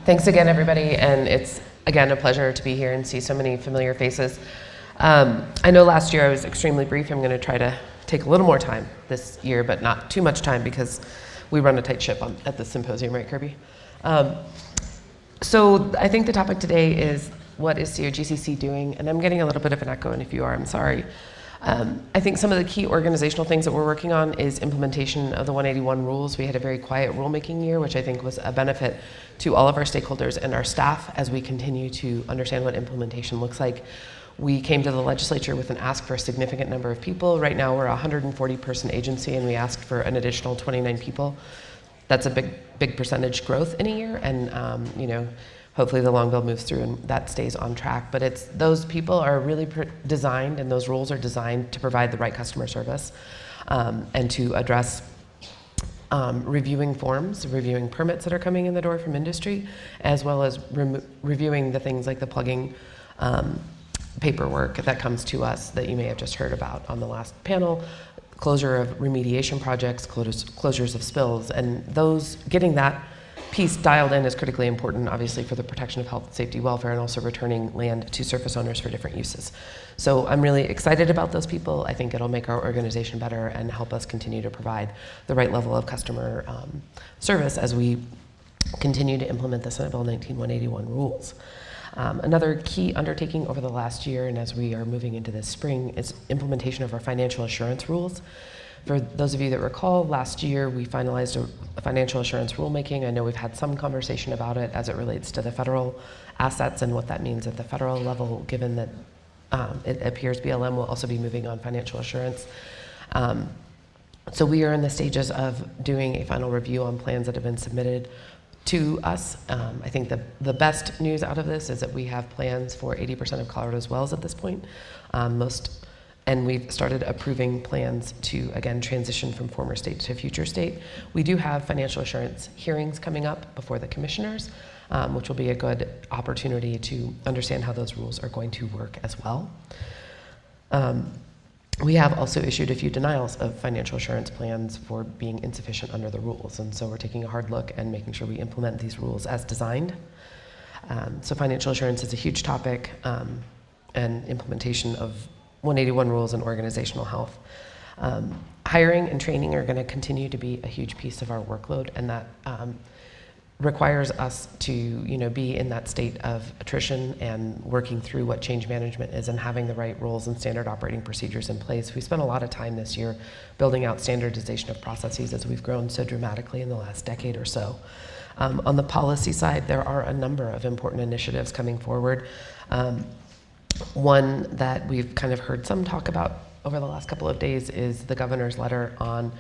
Thanks again, everybody, and it's, again, a pleasure to be here and see so many familiar faces. I know last year I was extremely brief. I'm going to try to take a little more time this year, but not too much time because we run a tight ship at the symposium, right, Kirby? So I think the topic today is, what is COGCC doing? And I'm getting a little bit of an echo, and if you are, I'm sorry. I think some of the key organizational things that we're working on is implementation of the 181 rules. We had a very quiet rulemaking year, which I think was a benefit to all of our stakeholders and our staff as we continue to understand what implementation looks like. We came to the legislature with an ask for a significant number of people. Right now we're a 140-person agency, and we asked for an additional 29 people. That's a big percentage growth in a year, and hopefully the long bill moves through and that stays on track. But those people are really designed, and those rules are designed to provide the right customer service and to address reviewing forms, reviewing permits that are coming in the door from industry, as well as reviewing the things like the plugging paperwork that comes to us that you may have just heard about on the last panel, closure of remediation projects, closures of spills, and getting that piece dialed in is critically important, obviously, for the protection of health, safety, welfare, and also returning land to surface owners for different uses. So I'm really excited about those people. I think it'll make our organization better and help us continue to provide the right level of customer service as we continue to implement the Senate Bill 19-181 rules. Another key undertaking over the last year, and as we are moving into this spring, is implementation of our financial assurance rules. For those of you that recall, last year we finalized a financial assurance rulemaking. I know we've had some conversation about it as it relates to the federal assets and what that means at the federal level, given that it appears BLM will also be moving on financial assurance. So we are in the stages of doing a final review on plans that have been submitted to us. I think the best news out of this is that we have plans for 80% of Colorado's wells at this point. And we've started approving plans to, again, transition from former state to future state. We do have financial assurance hearings coming up before the commissioners, which will be a good opportunity to understand how those rules are going to work as well. We have also issued a few denials of financial assurance plans for being insufficient under the rules. And so we're taking a hard look and making sure we implement these rules as designed. So financial assurance is a huge topic, and implementation of 181 rules and organizational health. Hiring and training are going to continue to be a huge piece of our workload, and that requires us to be in that state of attrition and working through what change management is and having the right rules and standard operating procedures in place. We spent a lot of time this year building out standardization of processes as we've grown so dramatically in the last decade or so. On the policy side, there are a number of important initiatives coming forward. One that we've kind of heard some talk about over the last couple of days is the governor's letter on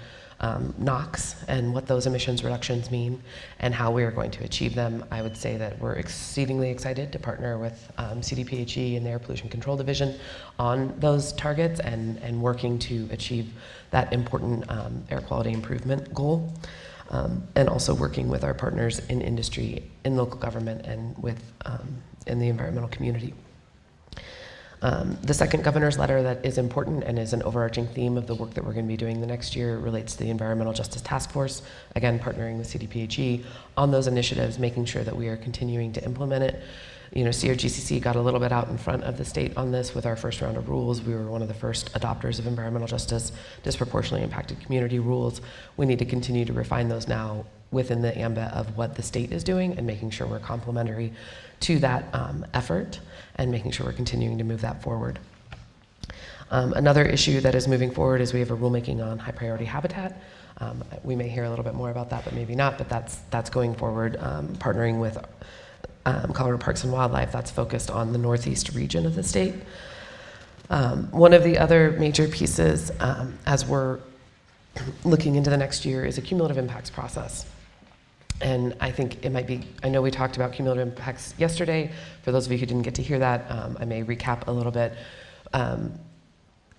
NOx and what those emissions reductions mean and how we are going to achieve them. I would say that we're exceedingly excited to partner with CDPHE and the Air Pollution Control Division on those targets and working to achieve that important air quality improvement goal. And also working with our partners in industry, in local government, and in the environmental community. The second governor's letter that is important and is an overarching theme of the work that we're going to be doing the next year relates to the Environmental Justice Task Force, again partnering with CDPHE on those initiatives, making sure that we are continuing to implement it. COGCC got a little bit out in front of the state on this with our first round of rules. We were one of the first adopters of environmental justice, disproportionately impacted community rules. We need to continue to refine those now within the ambit of what the state is doing and making sure we're complementary to that effort and making sure we're continuing to move that forward. Another issue that is moving forward is we have a rulemaking on high priority habitat. We may hear a little bit more about that, but maybe not, but that's going forward, partnering with Colorado Parks and Wildlife. That's focused on the northeast region of the state. One of the other major pieces as we're looking into the next year is a cumulative impacts process. And I think it might be, I know we talked about cumulative impacts yesterday. For those of you who didn't get to hear that, I may recap a little bit.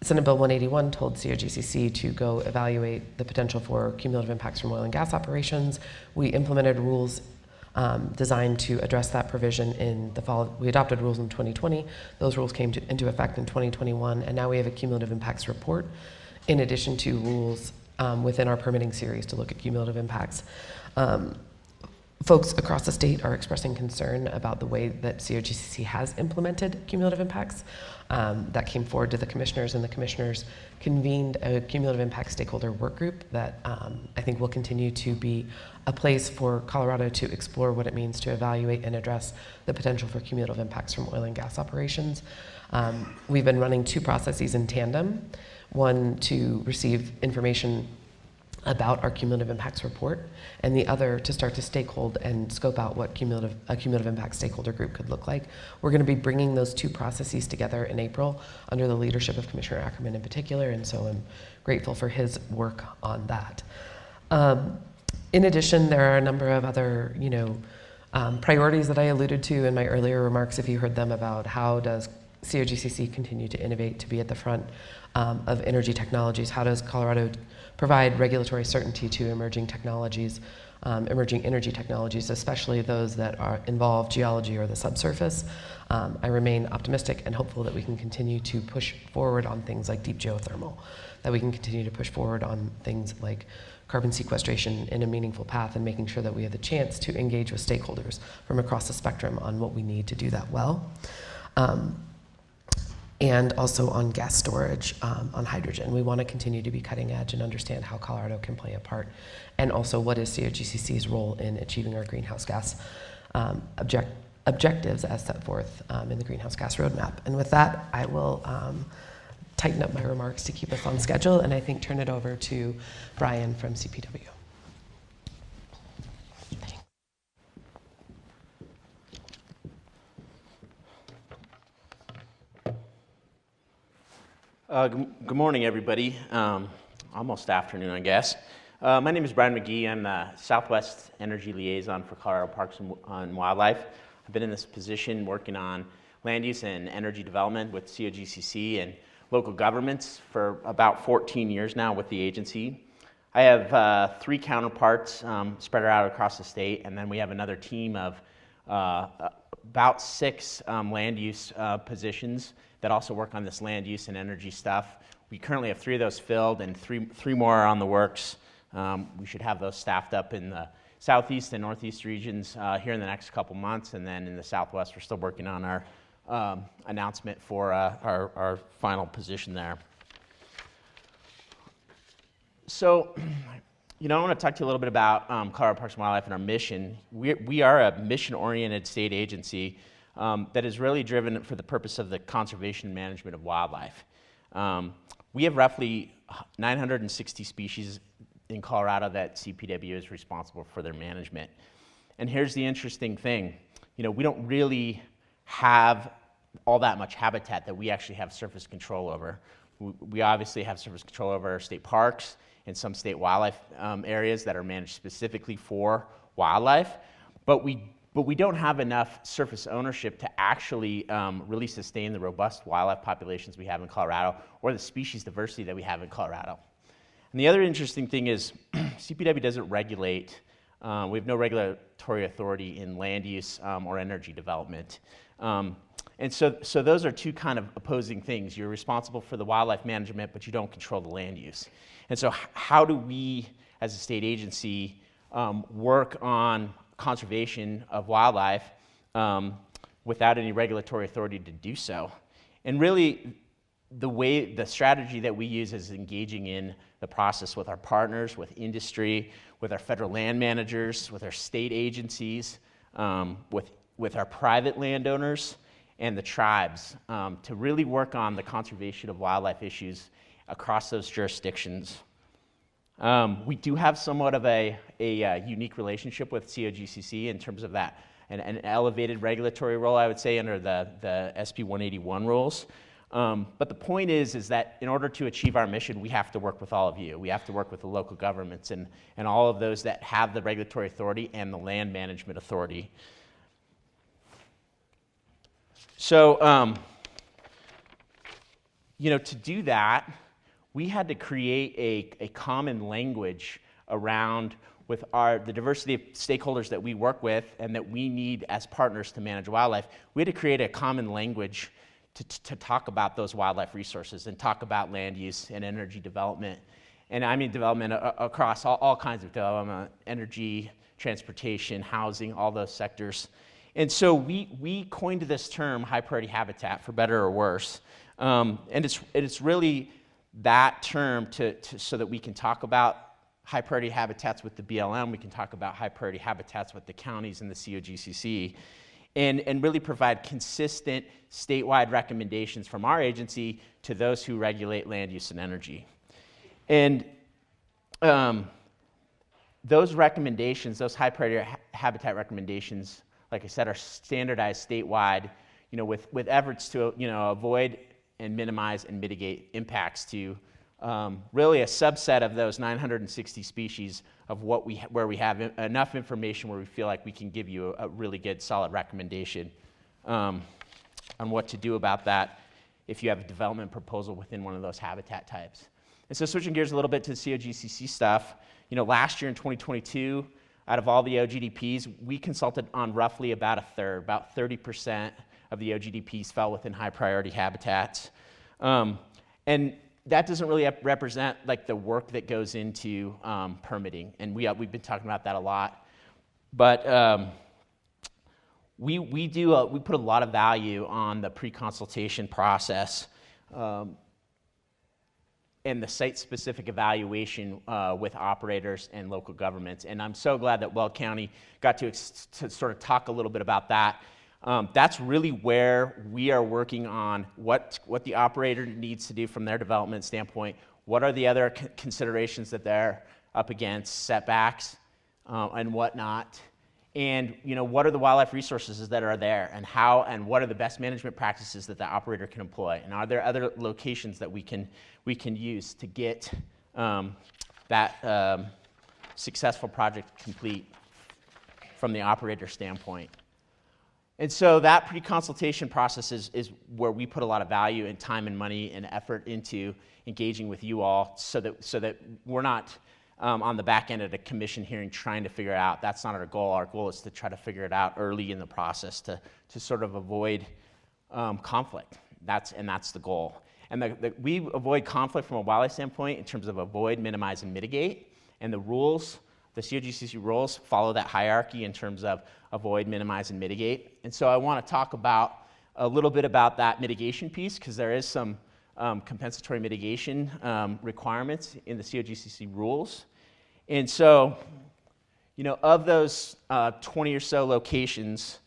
Senate Bill 181 told COGCC to go evaluate the potential for cumulative impacts from oil and gas operations. We implemented rules designed to address that provision in the fall. We adopted rules in 2020. Those rules came into effect in 2021, and now we have a cumulative impacts report in addition to rules within our permitting series to look at cumulative impacts. folks across the state are expressing concern about the way that COGCC has implemented cumulative impacts. That came forward to the commissioners, and the commissioners convened a cumulative impact stakeholder work group that I think will continue to be a place for Colorado to explore what it means to evaluate and address the potential for cumulative impacts from oil and gas operations. We've been running 2 processes in tandem, one to receive information about our cumulative impacts report, and the other to start to stakehold and scope out what a cumulative impact stakeholder group could look like. We're going to be bringing those 2 processes together in April under the leadership of Commissioner Ackerman in particular, and so I'm grateful for his work on that. In addition, there are a number of other, priorities that I alluded to in my earlier remarks, if you heard them, about how does COGCC continue to innovate, to be at the front of energy technologies. How does Colorado provide regulatory certainty to emerging technologies, emerging energy technologies, especially those that involve geology or the subsurface? I remain optimistic and hopeful that we can continue to push forward on things like deep geothermal, that we can continue to push forward on things like carbon sequestration in a meaningful path, and making sure that we have the chance to engage with stakeholders from across the spectrum on what we need to do that well. And also on gas storage, on hydrogen. We want to continue to be cutting edge and understand how Colorado can play a part, and also what is COGCC's role in achieving our greenhouse gas objectives as set forth in the greenhouse gas roadmap. And with that, I will tighten up my remarks to keep us on schedule, and I think turn it over to Brian from CPW. Good morning, everybody. Almost afternoon, I guess. My name is Brian Magee. I'm the Southwest Energy Liaison for Colorado Parks and Wildlife. I've been in this position working on land use and energy development with COGCC and local governments for about 14 years now with the agency. I have 3 counterparts spread out across the state, and then we have another team of about 6 land use positions that also work on this land use and energy stuff. We currently have 3 of those filled, and three more are on the works. We should have those staffed up in the southeast and northeast regions here in the next couple months, and then in the southwest, we're still working on our announcement for our final position there. So, I want to talk to you a little bit about Colorado Parks and Wildlife and our mission. We are a mission-oriented state agency that is really driven for the purpose of the conservation and management of wildlife. We have roughly 960 species in Colorado that CPW is responsible for their management. And here's the interesting thing. We don't really have all that much habitat that we actually have surface control over. We obviously have surface control over our state parks and some state wildlife areas that are managed specifically for wildlife, but we don't have enough surface ownership to actually really sustain the robust wildlife populations we have in Colorado or the species diversity that we have in Colorado. And the other interesting thing is CPW doesn't regulate. We have no regulatory authority in land use or energy development. And so those are 2 kind of opposing things. You're responsible for the wildlife management, but you don't control the land use. And so how do we, as a state agency, work on conservation of wildlife without any regulatory authority to do so? And really, the strategy that we use is engaging in the process with our partners, with industry, with our federal land managers, with our state agencies, with our private landowners, and the tribes to really work on the conservation of wildlife issues across those jurisdictions. We do have somewhat of a unique relationship with COGCC in terms of that, an elevated regulatory role, I would say, under the SP 181 rules. But the point is that in order to achieve our mission, we have to work with all of you. We have to work with the local governments and all of those that have the regulatory authority and the land management authority. So, to do that, we had to create a common language around with the diversity of stakeholders that we work with and that we need as partners to manage wildlife. We had to create a common language to talk about those wildlife resources and talk about land use and energy development. And I mean development across all kinds of development, energy transportation, housing, all those sectors. And so we coined this term, high priority habitat, for better or worse. And it's really that term so that we can talk about high priority habitats with the BLM, we can talk about high priority habitats with the counties and the COGCC, and really provide consistent statewide recommendations from our agency to those who regulate land use and energy. And those recommendations, those high priority habitat recommendations, like I said, are standardized statewide, with efforts to, avoid and minimize and mitigate impacts to really a subset of those 960 species of where we have enough information where we feel like we can give you a really good, solid recommendation on what to do about that if you have a development proposal within one of those habitat types. And so switching gears a little bit to the COGCC stuff, last year in 2022, out of all the OGDPs, we consulted on roughly about a third, about 30% of the OGDPs fell within high priority habitats. And that doesn't really represent like the work that goes into permitting, and we've been talking about that a lot. But we put a lot of value on the pre-consultation process and the site-specific evaluation with operators and local governments. And I'm so glad that Weld County got to sort of talk a little bit about that. That's really where we are working on what the operator needs to do from their development standpoint. What are the other considerations that they're up against, setbacks and whatnot, and what are the wildlife resources that are there, and what are the best management practices that the operator can employ, and are there other locations that we can use to get that successful project complete from the operator standpoint. And so that pre-consultation process is where we put a lot of value and time and money and effort into engaging with you all so that we're not on the back end of the commission hearing trying to figure it out. That's not our goal. Our goal is to try to figure it out early in the process to sort of avoid conflict. That's the goal. And we avoid conflict from a wildlife standpoint in terms of avoid, minimize, and mitigate. And the rules, the COGCC rules, follow that hierarchy in terms of avoid, minimize, and mitigate. And so I want to talk a little bit about that mitigation piece, because there is some compensatory mitigation requirements in the COGCC rules. And so, of those 20 or so locations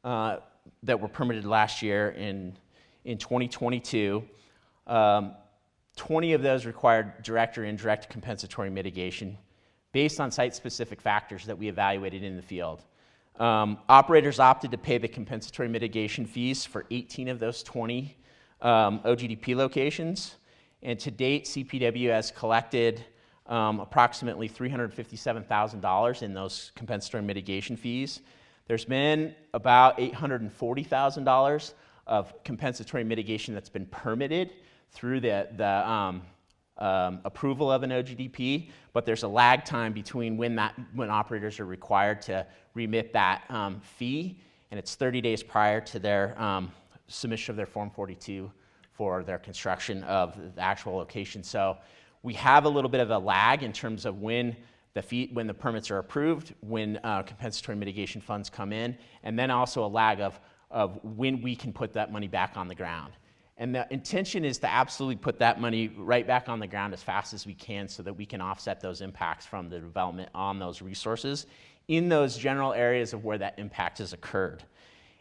that were permitted last year in 2022, 20 of those required direct or indirect compensatory mitigation based on site-specific factors that we evaluated in the field. Operators opted to pay the compensatory mitigation fees for 18 of those 20 OGDP locations, and to date, CPW has collected approximately $357,000 in those compensatory mitigation fees. There's been about $840,000 of compensatory mitigation that's been permitted through the approval of an OGDP, but there's a lag time between when operators are required to remit that fee, and it's 30 days prior to their submission of their Form 42 for their construction of the actual location. So we have a little bit of a lag in terms of when the permits are approved, when compensatory mitigation funds come in, and then also a lag of when we can put that money back on the ground. And the intention is to absolutely put that money right back on the ground as fast as we can so that we can offset those impacts from the development on those resources in those general areas of where that impact has occurred.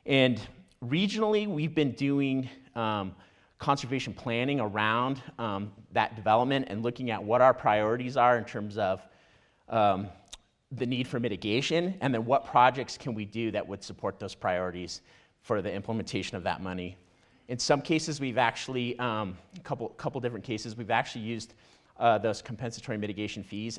And regionally, we've been doing conservation planning around that development and looking at what our priorities are in terms of the need for mitigation, and then what projects can we do that would support those priorities for the implementation of that money. In some cases, we've actually, couple different cases, we've actually used those compensatory mitigation fees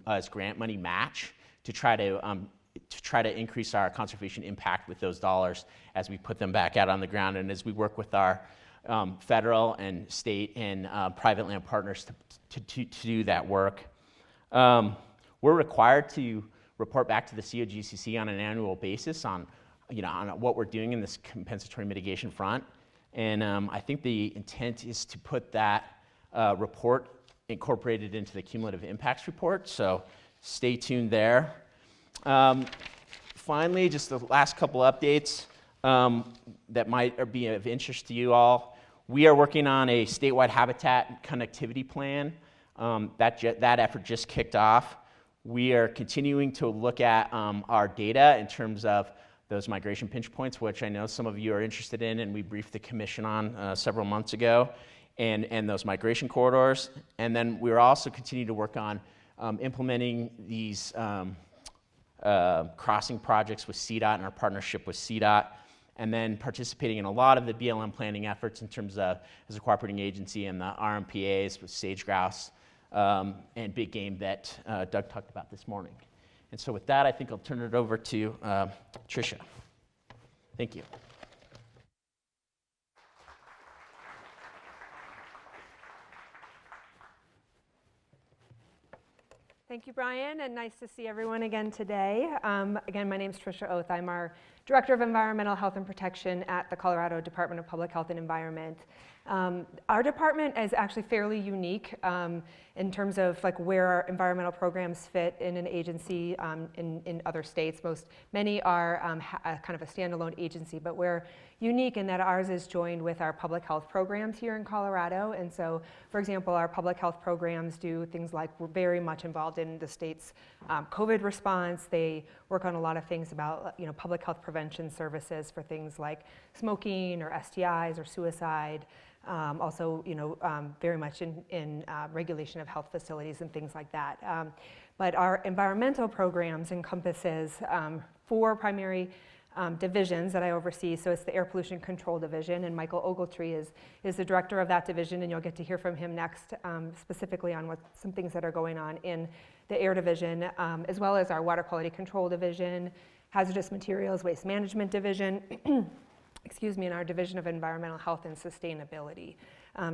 as grant money match to try to increase our conservation impact with those dollars as we put them back out on the ground, and as we work with our federal and state and private land partners to do that work. We're required to report back to the COGCC on an annual basis on what we're doing in this compensatory mitigation front. And I think the intent is to put that report incorporated into the cumulative impacts report, so stay tuned there. Finally, just the last couple updates that might be of interest to you all. We are working on a statewide habitat connectivity plan. That effort just kicked off. We are continuing to look at our data in terms of those migration pinch points, which I know some of you are interested in, and we briefed the commission on several months ago, and those migration corridors. And then we're also continuing to work on implementing these crossing projects with CDOT and our partnership with CDOT, and then participating in a lot of the BLM planning efforts in terms of as a cooperating agency and the RMPAs with sage grouse and big game that Doug talked about this morning. And so with that, I think I'll turn it over to Trisha. Thank you. Thank you, Brian, and nice to see everyone again today. Again, my name is Trisha Oeth. I'm our Director of Environmental Health and Protection at the Colorado Department of Public Health and Environment. Our department is actually fairly unique in terms of like where our environmental programs fit in an agency in other states. Many are kind of a standalone agency, but we're unique in that ours is joined with our public health programs here in Colorado. And so, for example, our public health programs do things like we're very much involved in the state's COVID response. They work on a lot of things about public health prevention services for things like smoking or STIs or suicide. Also, very much in regulation of health facilities and things like that. But our environmental programs encompasses 4 primary divisions that I oversee. So it's the Air Pollution Control Division, and Michael Ogeltree is the director of that division, and you'll get to hear from him next, specifically on some things that are going on in the Air Division, as well as our Water Quality Control Division, Hazardous Materials Waste Management Division, and our Division of Environmental Health and Sustainability.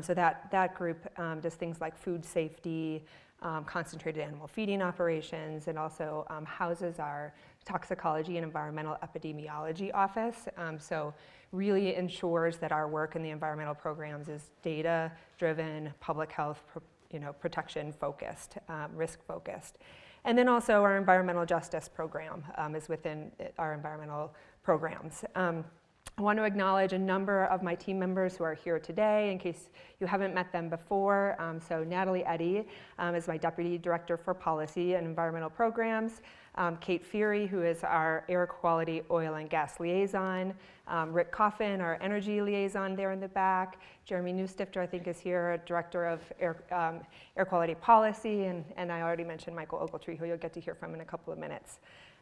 So that group does things like food safety, concentrated animal feeding operations, and also houses our toxicology and environmental epidemiology office. So really ensures that our work in the environmental programs is data-driven, public health, protection focused, risk focused. And then also our environmental justice program is within our environmental programs. I want to acknowledge a number of my team members who are here today in case you haven't met them before. So Natalie Eddy is my Deputy Director for Policy and Environmental Programs. Kate Feary, who is our Air Quality, Oil and Gas Liaison. Rick Coffin, our Energy Liaison there in the back. Jeremy Newstifter, I think, is here, Director of Air Quality Policy. And I already mentioned Michael Ogeltree, who you'll get to hear from in a couple of minutes.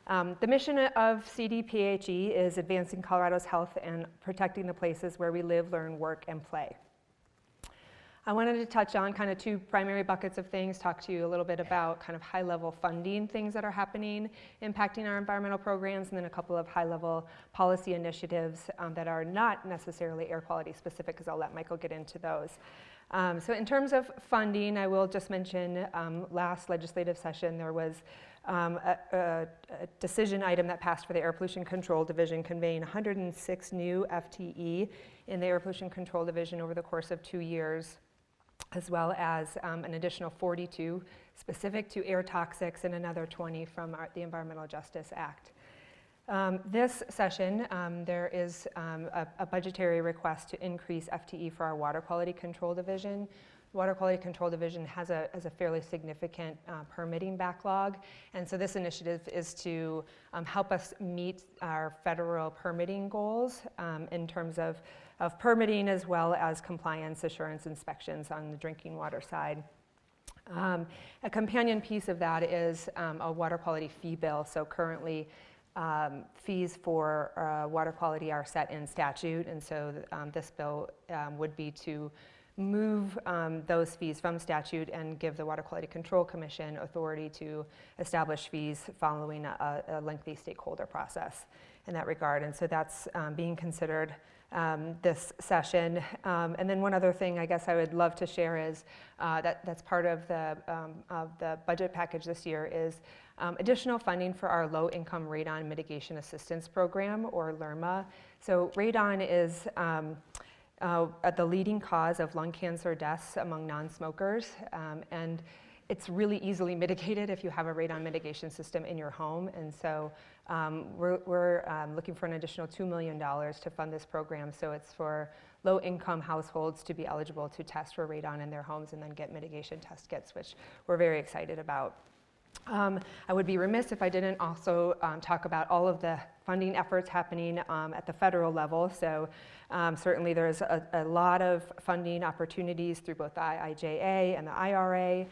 The mission of CDPHE is advancing Colorado's health and protecting the places where we live, learn, work, and play. I wanted to touch on kind of 2 primary buckets of things, talk to you a little bit about kind of high-level funding, things that are happening, impacting our environmental programs, and then a couple of high-level policy initiatives that are not necessarily air quality specific, because I'll let Michael get into those. So in terms of funding, I will just mention last legislative session there was a decision item that passed for the Air Pollution Control Division conveying 106 new FTE in the Air Pollution Control Division over the course of 2 years, as well as an additional 42 specific to air toxics and another 20 from the Environmental Justice Act. This session, there is a budgetary request to increase FTE for our Water Quality Control Division. The Water Quality Control Division has a fairly significant permitting backlog, and so this initiative is to help us meet our federal permitting goals in terms of permitting as well as compliance assurance inspections on the drinking water side. A companion piece of that is a water quality fee bill. So currently fees for water quality are set in statute, and so this bill would be to move those fees from statute and give the Water Quality Control Commission authority to establish fees following a lengthy stakeholder process in that regard. And so that's being considered this session. And then one other thing I guess I would love to share is that's part of the budget package this year is additional funding for our Low-Income Radon Mitigation Assistance Program, or LIRMA. So radon is the leading cause of lung cancer deaths among non-smokers, and it's really easily mitigated if you have a radon mitigation system in your home. And so we're looking for an additional $2 million to fund this program. So it's for low-income households to be eligible to test for radon in their homes and then get mitigation test kits, which we're very excited about. I would be remiss if I didn't also talk about all of the funding efforts happening at the federal level. So certainly there's a lot of funding opportunities through both the IIJA and the IRA.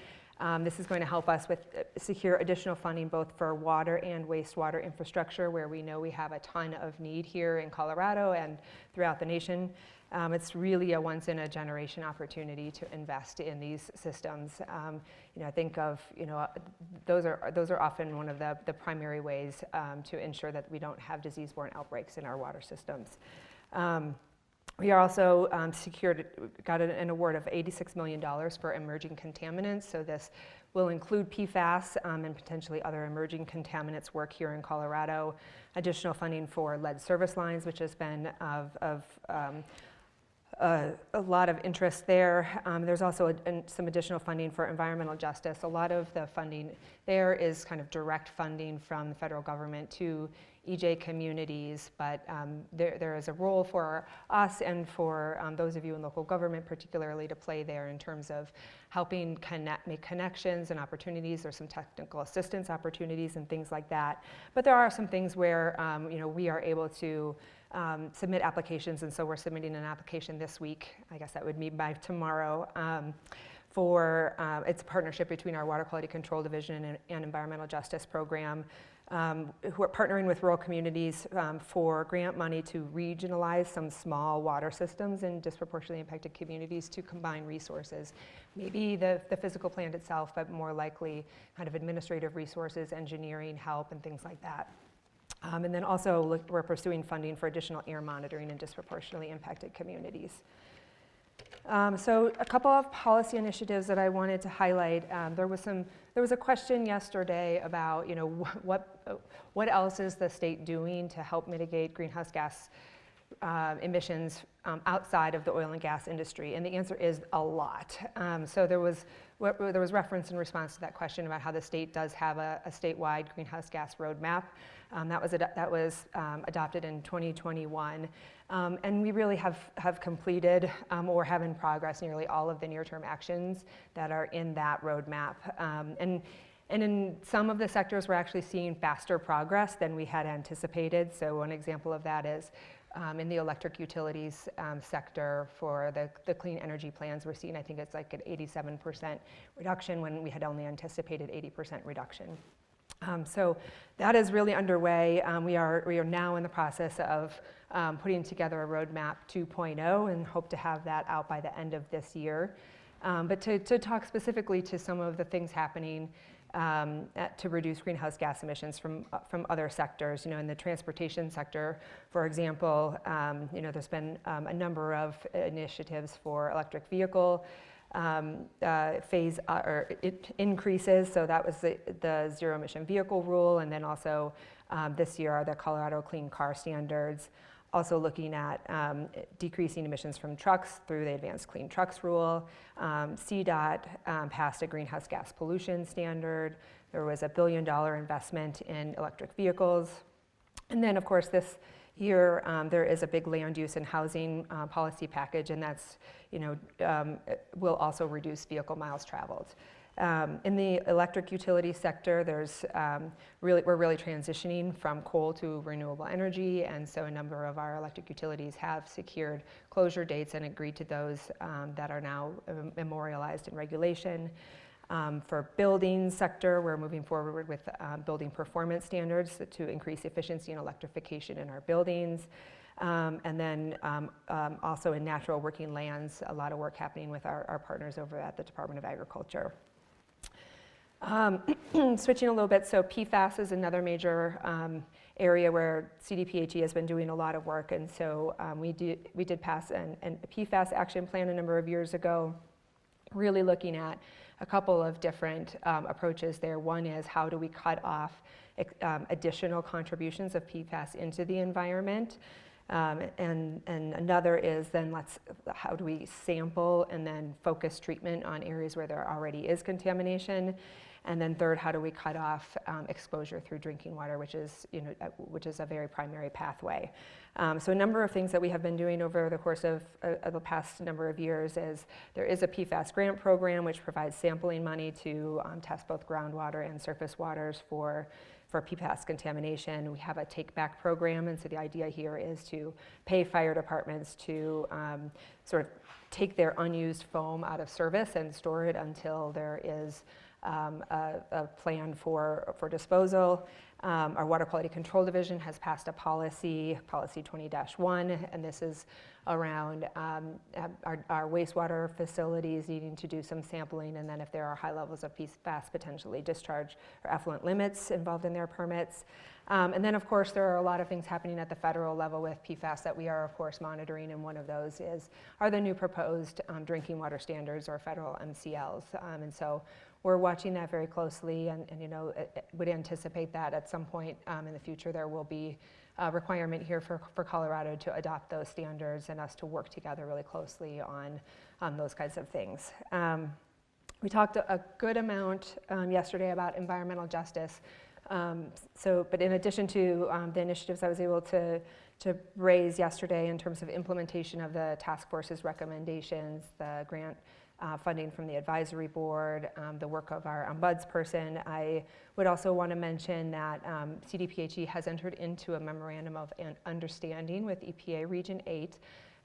This is going to help us with secure additional funding both for water and wastewater infrastructure, where we know we have a ton of need here in Colorado and throughout the nation. It's really a once-in-a-generation opportunity to invest in these systems. I think of, those are often one of the primary ways to ensure that we don't have disease-borne outbreaks in our water systems. We are also got an award of $86 million for emerging contaminants. So this will include PFAS and potentially other emerging contaminants work here in Colorado. Additional funding for lead service lines, which has been of a lot of interest there. There's also some additional funding for environmental justice. A lot of the funding there is kind of direct funding from the federal government to EJ communities, but there is a role for us and for those of you in local government particularly to play there in terms of helping make connections and opportunities. There's some technical assistance opportunities and things like that. But there are some things where we are able to submit applications, and so we're submitting an application this week. I guess that would be by tomorrow. It's a partnership between our Water Quality Control Division and Environmental Justice Program, who are partnering with rural communities for grant money to regionalize some small water systems in disproportionately impacted communities to combine resources. Maybe the physical plant itself, but more likely kind of administrative resources, engineering help, and things like that. And then also we're pursuing funding for additional air monitoring in disproportionately impacted communities. So a couple of policy initiatives that I wanted to highlight. There was a question yesterday about what else is the state doing to help mitigate greenhouse gas emissions outside of the oil and gas industry, and the answer is a lot. So there was reference in response to that question about how the state does have a statewide greenhouse gas roadmap. That was adopted in 2021, and we really have completed or have in progress nearly all of the near-term actions that are in that roadmap. And in some of the sectors, we're actually seeing faster progress than we had anticipated. So one example of that is in the electric utilities sector for the clean energy plans, we're seeing, I think it's like an 87% reduction when we had only anticipated 80% reduction. So that is really underway. We are now in the process of putting together a roadmap 2.0 and hope to have that out by the end of this year. But to talk specifically to some of the things happening to reduce greenhouse gas emissions from other sectors, in the transportation sector, for example, there's been a number of initiatives for electric vehicle increases. So that was the zero emission vehicle rule, and then also this year are the Colorado Clean Car Standards. Also looking at decreasing emissions from trucks through the Advanced Clean Trucks rule. CDOT passed a greenhouse gas pollution standard. There was $1 billion investment in electric vehicles. And then, of course, this year there is a big land use and housing policy package, and that's, will also reduce vehicle miles traveled. In the electric utility sector, we're really transitioning from coal to renewable energy, and so a number of our electric utilities have secured closure dates and agreed to those that are now memorialized in regulation. For building sector, we're moving forward with building performance standards to increase efficiency and electrification in our buildings. And then also in natural working lands, a lot of work happening with our partners over at the Department of Agriculture. Switching a little bit, so PFAS is another major area where CDPHE has been doing a lot of work, and so we did pass a PFAS action plan a number of years ago, really looking at a couple of different approaches there. One is, how do we cut off additional contributions of PFAS into the environment? And another is then how do we sample and then focus treatment on areas where there already is contamination? And then third, how do we cut off exposure through drinking water, which is a very primary pathway. So a number of things that we have been doing over the course of the past number of years is there is a PFAS grant program which provides sampling money to test both groundwater and surface waters for PFAS contamination. We have a take-back program, and so the idea here is to pay fire departments to sort of take their unused foam out of service and store it until there is a plan for disposal. Our Water Quality Control Division has passed a policy 20-1, and this is around our wastewater facilities needing to do some sampling, and then if there are high levels of PFAS, potentially discharge or effluent limits involved in their permits. And then, of course, there are a lot of things happening at the federal level with PFAS that we are, of course, monitoring, and one of those are the new proposed drinking water standards, or federal MCLs. And so we're watching that very closely, and would anticipate that at some point in the future there will be a requirement here for Colorado to adopt those standards and us to work together really closely on those kinds of things. We talked a good amount yesterday about environmental justice. But in addition to the initiatives I was able to raise yesterday in terms of implementation of the task force's recommendations, the grant funding from the advisory board, the work of our ombudsperson, I would also want to mention that CDPHE has entered into a memorandum of understanding with EPA Region 8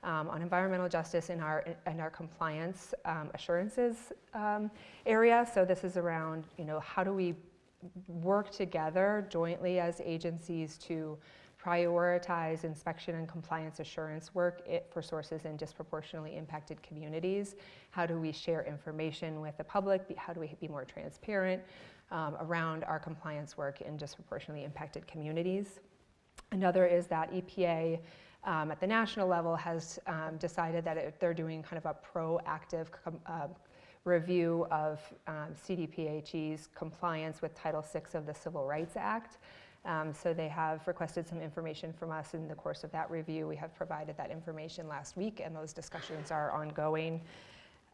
on environmental justice in our compliance assurances area. So this is around, how do we work together jointly as agencies to prioritize inspection and compliance assurance work for sources in disproportionately impacted communities? How do we share information with the public? How do we be more transparent around our compliance work in disproportionately impacted communities? Another is that EPA at the national level has decided that they're doing kind of a proactive review of CDPHE's compliance with Title VI of the Civil Rights Act. So they have requested some information from us in the course of that review. We have provided that information last week, and those discussions are ongoing.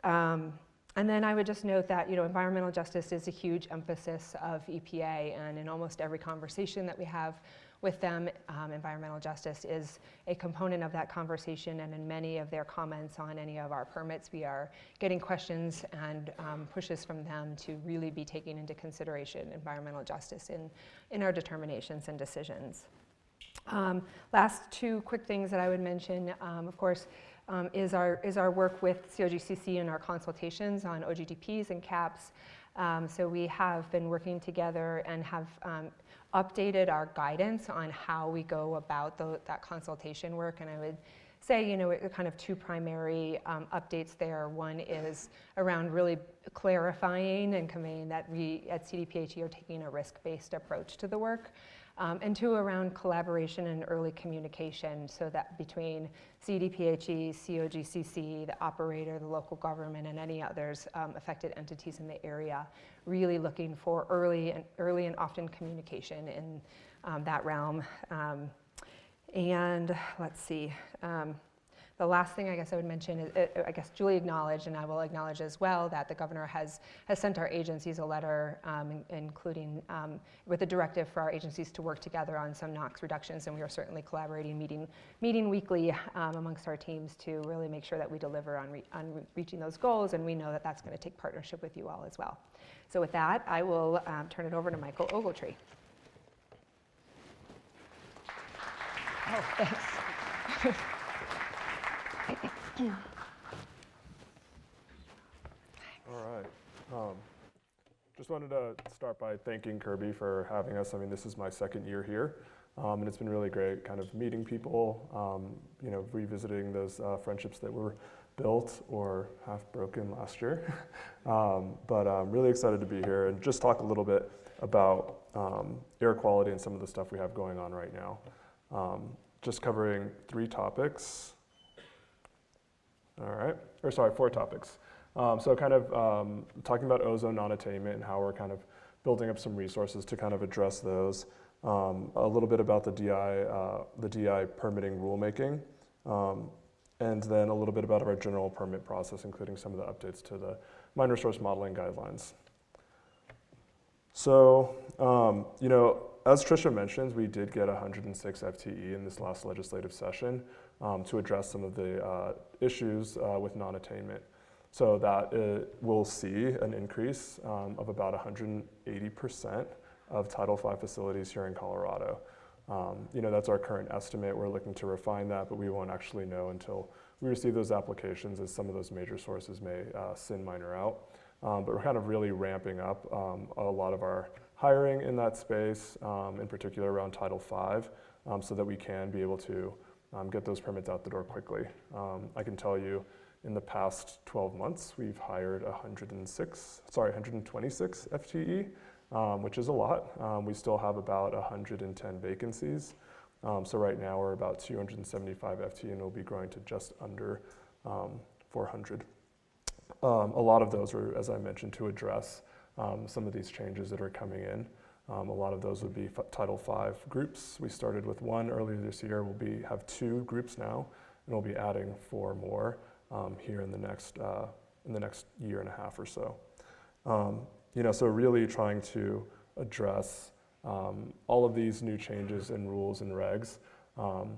And then I would just note that environmental justice is a huge emphasis of EPA, and in almost every conversation that we have with them, environmental justice is a component of that conversation, and in many of their comments on any of our permits, we are getting questions and pushes from them to really be taking into consideration environmental justice in our determinations and decisions. Last two quick things that I would mention, of course, is our work with COGCC and our consultations on OGDPs and CAPs. So we have been working together and have updated our guidance on how we go about that consultation work, and I would say, kind of two primary updates there. One is around really clarifying and conveying that we at CDPHE are taking a risk-based approach to the work. And two, around collaboration and early communication, so that between CDPHE, COGCC, the operator, the local government, and any others affected entities in the area, really looking for early and often communication in that realm. And let's see. The last thing I guess I would mention is, I guess Julie acknowledged, and I will acknowledge as well, that the governor has sent our agencies a letter, including with a directive for our agencies to work together on some NOx reductions, and we are certainly collaborating, meeting weekly amongst our teams to really make sure that we deliver on reaching those goals, and we know that that's going to take partnership with you all as well. So with that, I will turn it over to Michael Ogeltree. Oh, thanks. All right. Just wanted to start by thanking Kirby for having us. I mean, this is my second year here, and it's been really great kind of meeting people, revisiting those friendships that were built or half broken last year. But I'm really excited to be here and just talk a little bit about air quality and some of the stuff we have going on right now. Just covering 3 topics. All right, or sorry, 4 topics. So kind of talking about ozone non-attainment and how we're kind of building up some resources to kind of address those. a little bit about the DI permitting rulemaking, and then a little bit about our general permit process, including some of the updates to the mine resource modeling guidelines. So, as Trisha mentioned, we did get 106 FTE in this last legislative session to address some of the issues with non-attainment. So that we'll see an increase of about 180% of Title V facilities here in Colorado. That's our current estimate. We're looking to refine that, but we won't actually know until we receive those applications, as some of those major sources may send miner out. But we're kind of really ramping up a lot of our hiring in that space, in particular around Title V, so that we can be able to get those permits out the door quickly. I can tell you, in the past 12 months, we've hired 126 FTE, which is a lot. We still have about 110 vacancies. So right now we're about 275 FTE, and we'll be growing to just under 400. A lot of those are, as I mentioned, to address some of these changes that are coming in. A lot of those would be Title V groups. We started with one earlier this year. We'll have 2 groups now, and we'll be adding 4 more here in the next year and a half or so. So really trying to address all of these new changes in rules and regs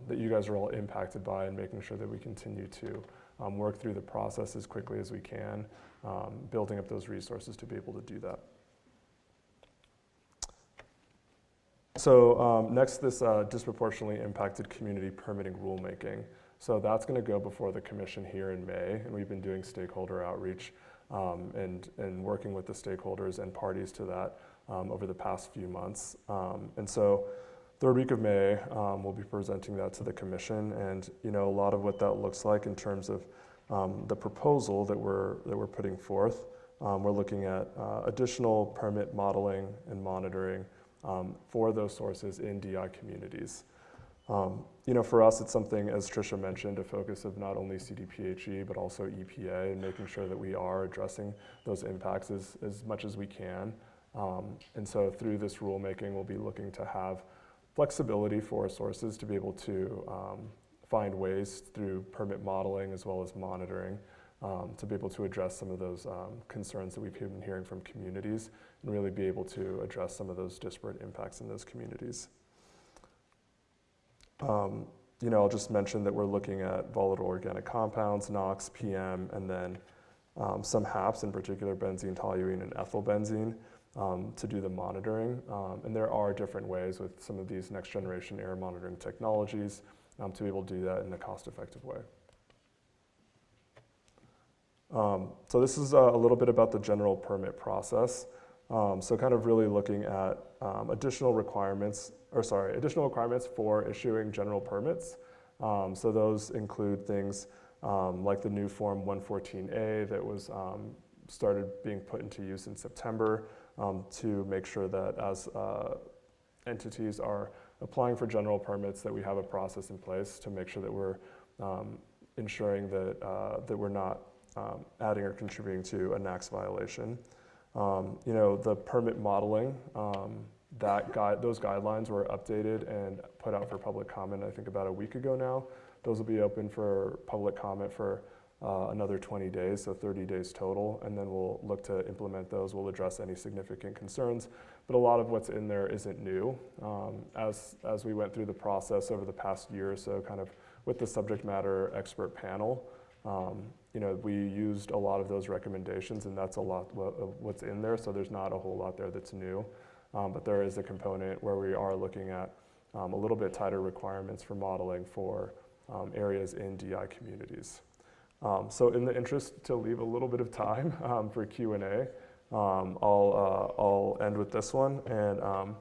that you guys are all impacted by, and making sure that we continue to work through the process as quickly as we can, building up those resources to be able to do that. So next, this disproportionately impacted community permitting rulemaking. So that's going to go before the commission here in May, and we've been doing stakeholder outreach and working with the stakeholders and parties to that over the past few months. And so third week of May, we'll be presenting that to the commission, and a lot of what that looks like in terms of the proposal that we're putting forth. We're looking at additional permit modeling and monitoring for those sources in DI communities. For us, it's something, as Trisha mentioned, a focus of not only CDPHE, but also EPA, and making sure that we are addressing those impacts as much as we can. And so through this rulemaking, we'll be looking to have flexibility for sources to be able to find ways through permit modeling as well as monitoring to be able to address some of those concerns that we've been hearing from communities, and really be able to address some of those disparate impacts in those communities. I'll just mention that we're looking at volatile organic compounds, NOx, PM, and then some HAPs, in particular benzene, toluene, and ethylbenzene, to do the monitoring. And there are different ways with some of these next generation air monitoring technologies to be able to do that in a cost-effective way. So this is a little bit about the general permit process. So kind of really looking at additional requirements for issuing general permits. So those include things like the new Form 114A that was started being put into use in September to make sure that as entities are applying for general permits, that we have a process in place to make sure that we're ensuring that we're not adding or contributing to a NAAQS violation. The permit modeling, those guidelines were updated and put out for public comment, I think about a week ago now. Those will be open for public comment for another 20 days, so 30 days total, and then we'll look to implement those. We'll address any significant concerns, but a lot of what's in there isn't new. As we went through the process over the past year or so, kind of with the subject matter expert panel, we used a lot of those recommendations, and that's a lot of what's in there, so there's not a whole lot there that's new. But there is a component where we are looking at a little bit tighter requirements for modeling for areas in DI communities. So in the interest to leave a little bit of time for Q&A, I'll end with this one and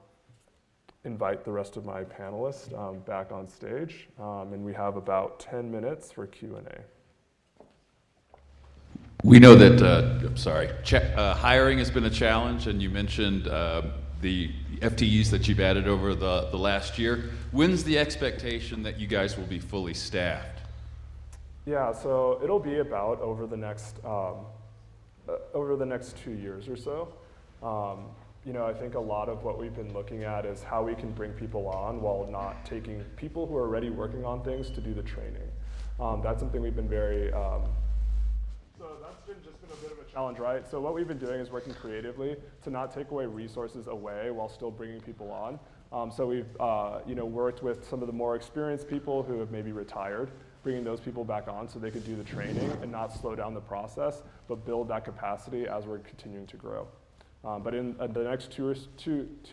invite the rest of my panelists back on stage. And we have about 10 minutes for Q&A. We know that, hiring has been a challenge, and you mentioned the FTEs that you've added over the last year. When's the expectation that you guys will be fully staffed? Yeah, so it'll be about over the next 2 years or so. I think a lot of what we've been looking at is how we can bring people on while not taking people who are already working on things to do the training. That's something we've been very, so that's just been a bit of a challenge, right? So what we've been doing is working creatively to not take away resources away while still bringing people on. So we've worked with some of the more experienced people who have maybe retired, bringing those people back on so they could do the training and not slow down the process, but build that capacity as we're continuing to grow. But in the next two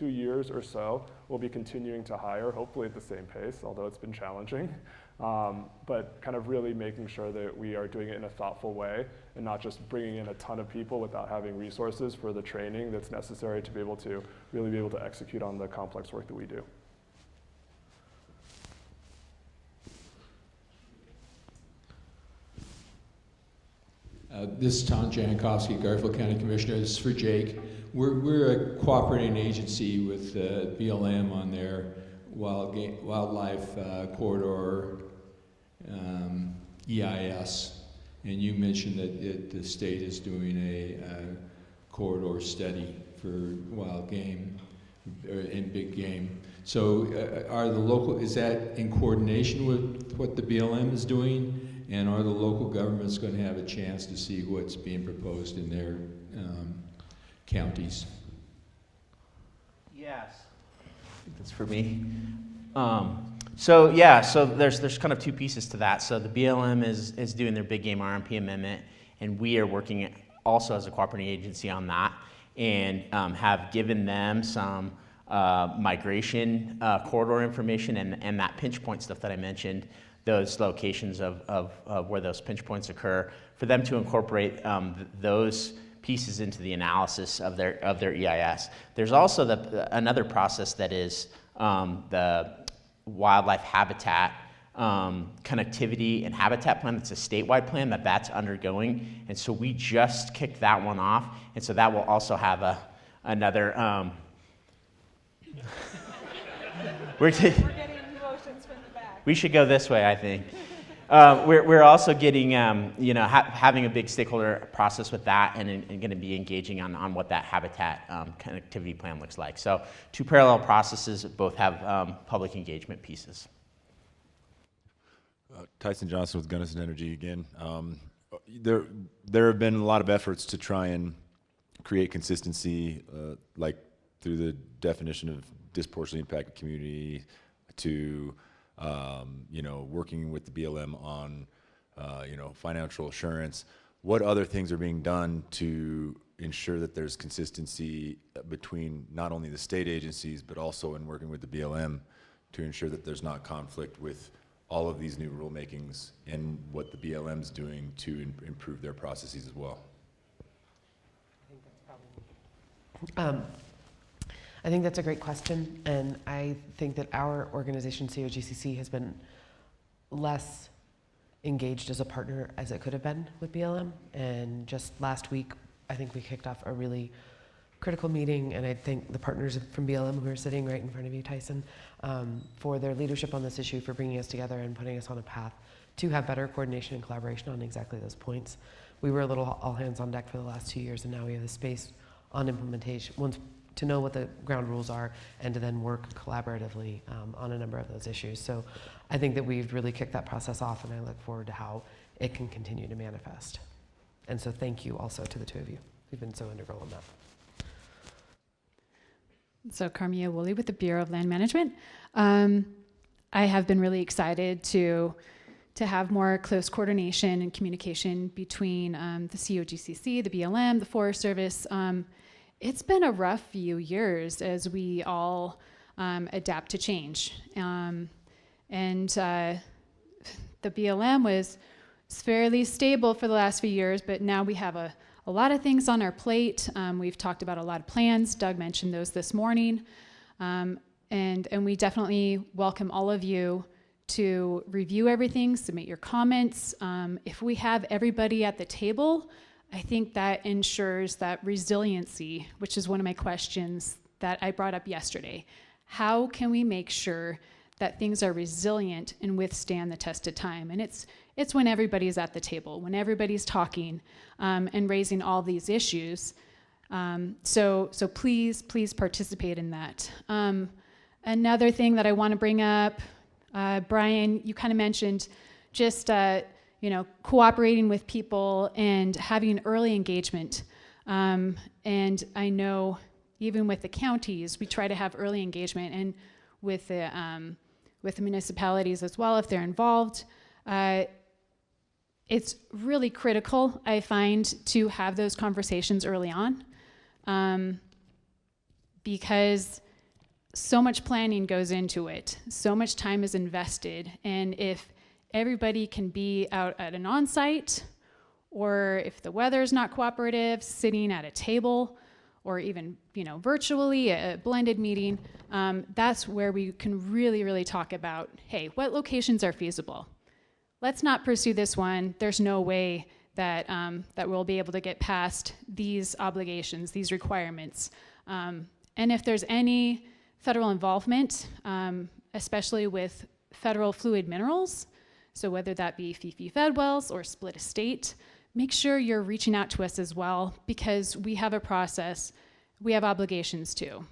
years or so, we'll be continuing to hire, hopefully at the same pace, although it's been challenging. But kind of really making sure that we are doing it in a thoughtful way and not just bringing in a ton of people without having resources for the training that's necessary to be able to really be able to execute on the complex work that we do. This is Tom Jankowski, Garfield County Commissioner. This is for Jake. We're a cooperating agency with BLM on their wildlife corridor EIS, and you mentioned that the state is doing a corridor study for wild game and big game. So is that in coordination with what the BLM is doing? And are the local governments going to have a chance to see what's being proposed in their counties? Yes. I think that's for me. So there's kind of two pieces to that. So the BLM is doing their big game RMP amendment, and we are working also as a cooperating agency on that, and have given them some migration corridor information and that pinch point stuff that I mentioned, those locations of where those pinch points occur, for them to incorporate those pieces into the analysis of their EIS. There's also another process that is the wildlife habitat connectivity and habitat plan. It's a statewide plan that's undergoing, and so we just kicked that one off, and so that will also have another. We're getting motions from the back. We should go this way, I think. We're also getting, having a big stakeholder process with that, and going to be engaging on what that habitat connectivity plan looks like. So two parallel processes that both have public engagement pieces. Tyson Johnson with Gunnison Energy again. There have been a lot of efforts to try and create consistency, like through the definition of disproportionately impacted community, to working with the BLM on financial assurance. What other things are being done to ensure that there's consistency between not only the state agencies but also in working with the BLM to ensure that there's not conflict with all of these new rulemakings and what the BLM's doing to improve their processes as well? I think that's a great question, and I think that our organization, COGCC, has been less engaged as a partner as it could have been with BLM. And just last week, I think we kicked off a really critical meeting, and I thank the partners from BLM who are sitting right in front of you, Tyson, for their leadership on this issue, for bringing us together and putting us on a path to have better coordination and collaboration on exactly those points. We were a little all hands on deck for the last 2 years, and now we have the space on implementation, to know what the ground rules are and to then work collaboratively on a number of those issues. So I think that we've really kicked that process off, and I look forward to how it can continue to manifest. And so thank you also to the two of you who've been so integral in that. So Carmia Woolley with the Bureau of Land Management. I have been really excited to have more close coordination and communication between the COGCC, the BLM, the Forest Service. It's been a rough few years as we all adapt to change. And the BLM was fairly stable for the last few years, but now we have a lot of things on our plate. We've talked about a lot of plans. Doug mentioned those this morning. And we definitely welcome all of you to review everything, submit your comments. If we have everybody at the table, I think that ensures that resiliency, which is one of my questions that I brought up yesterday. How can we make sure that things are resilient and withstand the test of time? And it's when everybody's at the table, when everybody's talking and raising all these issues. So please participate in that. Another thing that I want to bring up, Brian, you kind of mentioned just cooperating with people and having early engagement. And I know even with the counties, we try to have early engagement, and with the municipalities as well if they're involved. It's really critical, I find, to have those conversations early on, because so much planning goes into it. So much time is invested. And if everybody can be out at an on-site, or if the weather's not cooperative, sitting at a table, or even virtually, a blended meeting, that's where we can really talk about, hey, what locations are feasible? Let's not pursue this one. There's no way that we'll be able to get past these obligations, these requirements. And if there's any federal involvement, especially with federal fluid minerals, so whether that be fee-fed wells or split estate, make sure you're reaching out to us as well, because we have a process, we have obligations too.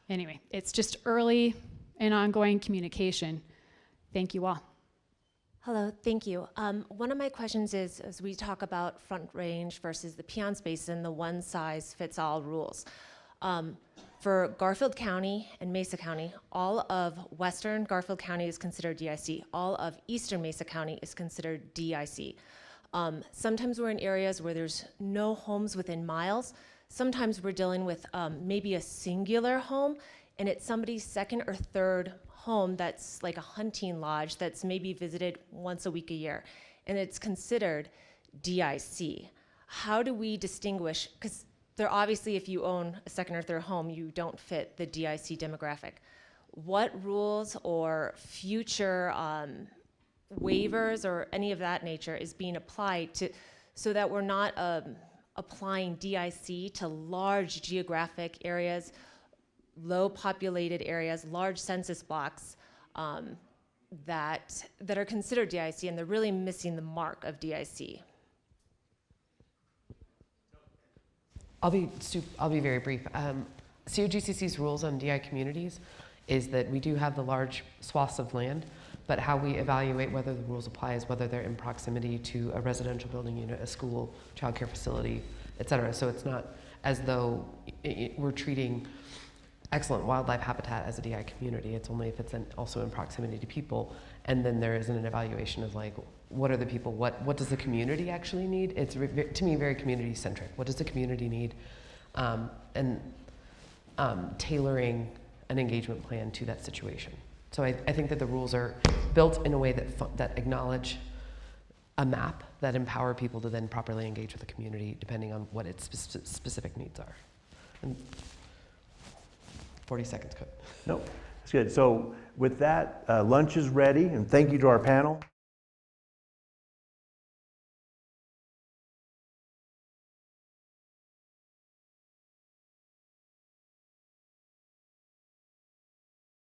Anyway, it's just early and ongoing communication. Thank you all. Hello, thank you. One of my questions is, as we talk about Front Range versus the Piceance Basin, the one-size-fits-all rules. For Garfield County and Mesa County, all of western Garfield County is considered DIC. All of eastern Mesa County is considered DIC. Sometimes we're in areas where there's no homes within miles. Sometimes we're dealing with maybe a singular home, and it's somebody's second or third home that's like a hunting lodge that's maybe visited once a week a year, and it's considered DIC. How do we distinguish? Because there obviously, if you own a second or third home, you don't fit the DIC demographic. What rules or future waivers or any of that nature is being applied to, so that we're not applying DIC to large geographic areas, low populated areas, large census blocks that are considered DIC, and they're really missing the mark of DIC. I'll be very brief. COGCC's rules on DI communities is that we do have the large swaths of land, but how we evaluate whether the rules apply is whether they're in proximity to a residential building unit, a school, childcare facility, et cetera. So it's not as though we're treating excellent wildlife habitat as a DI community. It's only if it's also in proximity to people. And then there isn't an evaluation of like, what are the people, what does the community actually need? It's to me very community centric. What does the community need? And tailoring an engagement plan to that situation. So I think that the rules are built in a way that acknowledge a map that empower people to then properly engage with the community depending on what its specific needs are. And 40 seconds, Cook. Nope, that's good. So with that, lunch is ready, and thank you to our panel.